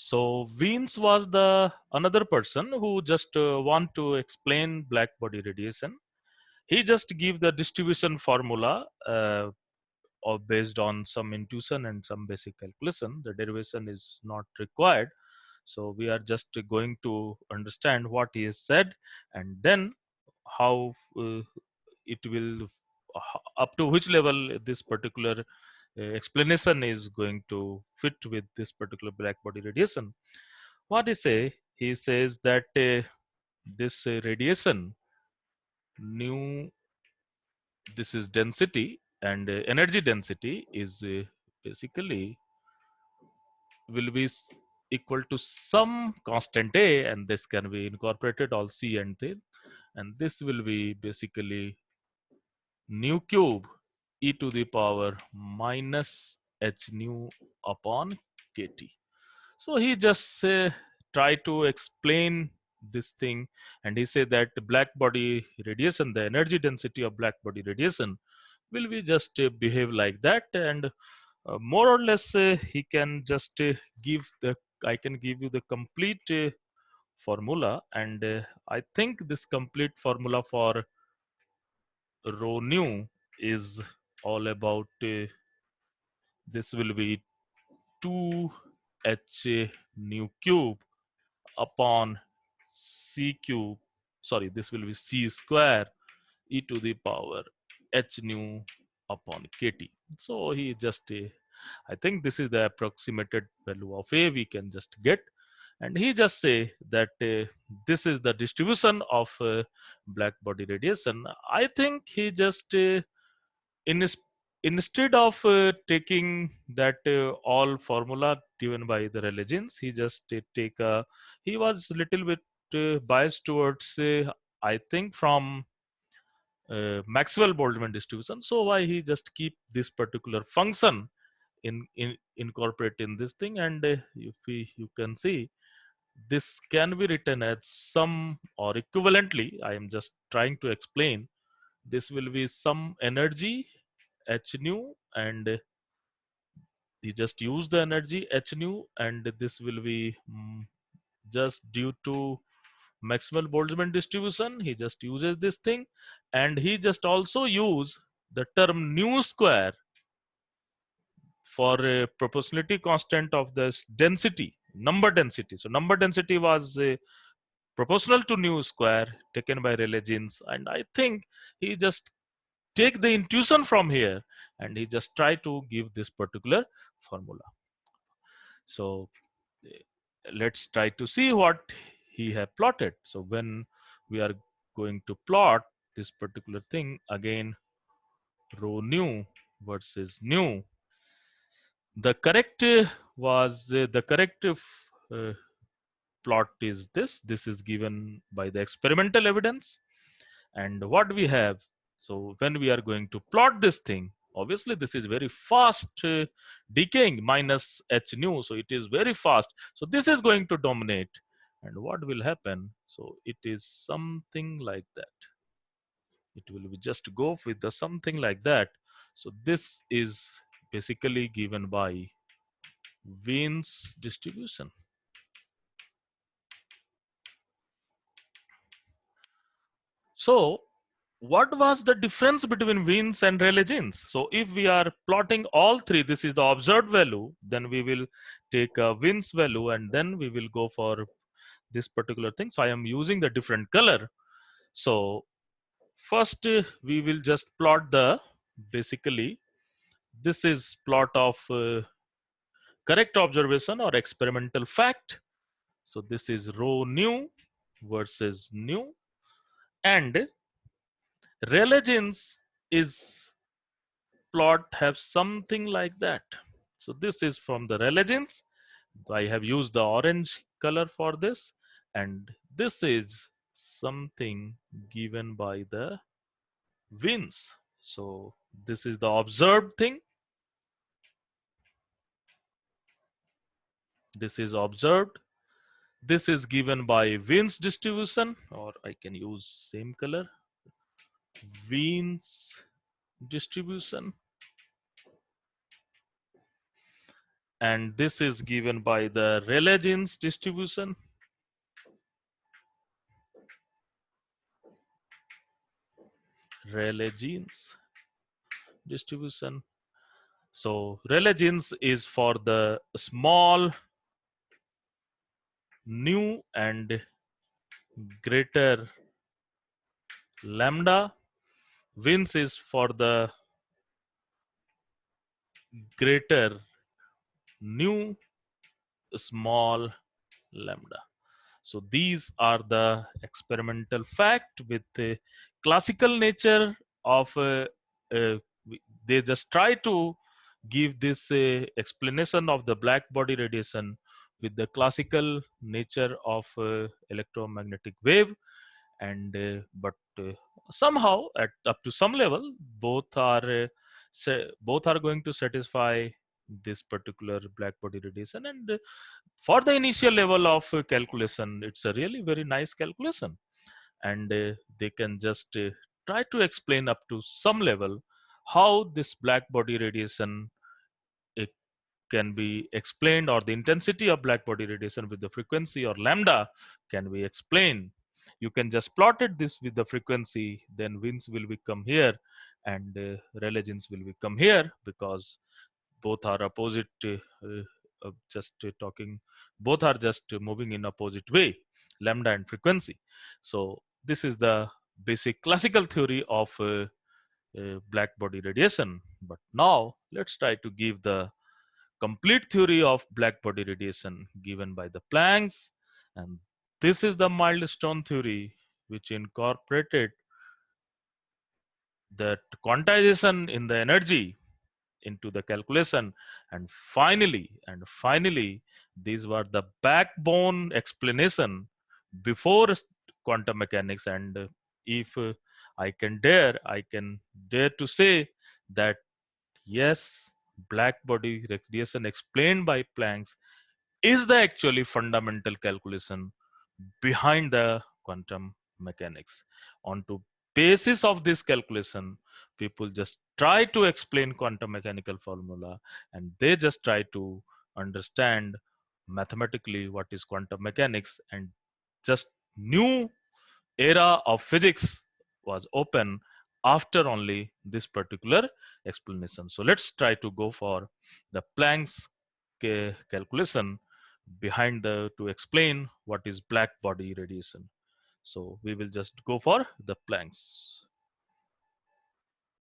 So Wiens was the another person who just want to explain black body radiation. He just give the distribution formula or based on some intuition and some basic calculation. The derivation is not required. So we are just going to understand what he has said, and then how it will up to which level this particular explanation is going to fit with this particular black body radiation. What he say? He says that this radiation, nu, this is density, and energy density is basically will be equal to some constant a, and this can be incorporated all c and this, and this will be basically nu cube e to the power minus h nu upon kt. So he just try to explain this thing, and he said that black body radiation, the energy density of black body radiation will be just behave like that, and more or less he can just give the I can give you the complete formula, and I think this complete formula for rho nu is all about this will be 2h nu cube upon c cube, sorry, this will be c square e to the power h nu upon kt. So he just I think this is the approximated value of a we can just get, and he just say that this is the distribution of black body radiation. I think he just in his, instead of taking that all formula given by the religions, he just take a, he was little bit biased towards I think from Maxwell Boltzmann distribution. So why he just keep this particular function in incorporate in this thing, and if you can see this can be written as some or equivalently. I am just trying to explain. This will be some energy h nu, and he just use the energy h nu, and this will be just due to Maxwell Boltzmann distribution. He just uses this thing, and he just also use the term nu square for a proportionality constant of this density, number density. So number density was proportional to nu square taken by Rayleigh Jeans, and I think he just take the intuition from here, and he just try to give this particular formula. So let's try to see what he have plotted. So when we are going to plot this particular thing again, rho nu versus nu, the correct was the correct plot is this is given by the experimental evidence. And what we have, so when we are going to plot this thing, obviously this is very fast decaying minus h nu, so it is very fast, so this is going to dominate. And what will happen, so it is something like that, it will be just go with the something like that. So this is basically given by Wien's distribution. So what was the difference between Wien's and Rayleigh Jeans? So if we are plotting all three, this is the observed value, then we will take a Wien's value, and then we will go for this particular thing. So I am using the different color. So first we will just plot the, basically this is plot of correct observation or experimental fact. So this is rho nu versus nu, and Rayleigh Jeans is plot have something like that. So this is from the Rayleigh. I have used the orange color for this, and this is something given by the Wiens. So this is the observed thing. This is observed. This is given by Wiens distribution, or I can use same color, Wiens distribution. and this is given by the Rayleigh-Jeans distribution. Rayleigh-Jeans distribution. So Rayleigh-Jeans is for the small, nu and greater lambda. Wins is for the greater nu, small lambda. So these are the experimental fact with the classical nature of they just try to give this explanation of the black body radiation with the classical nature of electromagnetic wave, and but somehow at up to some level both are going to satisfy this particular black body radiation, and for the initial level of calculation it's a really very nice calculation, and they can just try to explain up to some level how this black body radiation uh, can be explained, or the intensity of black body radiation with the frequency or lambda can be explained. You can just plot it this with the frequency, then winds will become here, and Rayleigh-Jeans will become here, because both are opposite just talking both are just moving in opposite way, lambda and frequency. So this is the basic classical theory of black body radiation. But now let's try to give the complete theory of black body radiation given by the Planck's, and this is the milestone theory which incorporated that quantization in the energy into the calculation, and finally these were the backbone explanation before quantum mechanics. And if I can dare to say that yes, black body radiation explained by Planck's is the actually fundamental calculation behind the quantum mechanics. On to basis of this calculation, people just try to explain quantum mechanical formula, and they just try to understand mathematically what is quantum mechanics, and just new era of physics was open after only this particular explanation. So let's try to go for the Planck's calculation behind the to explain what is black body radiation. So we will just go for the Planck's.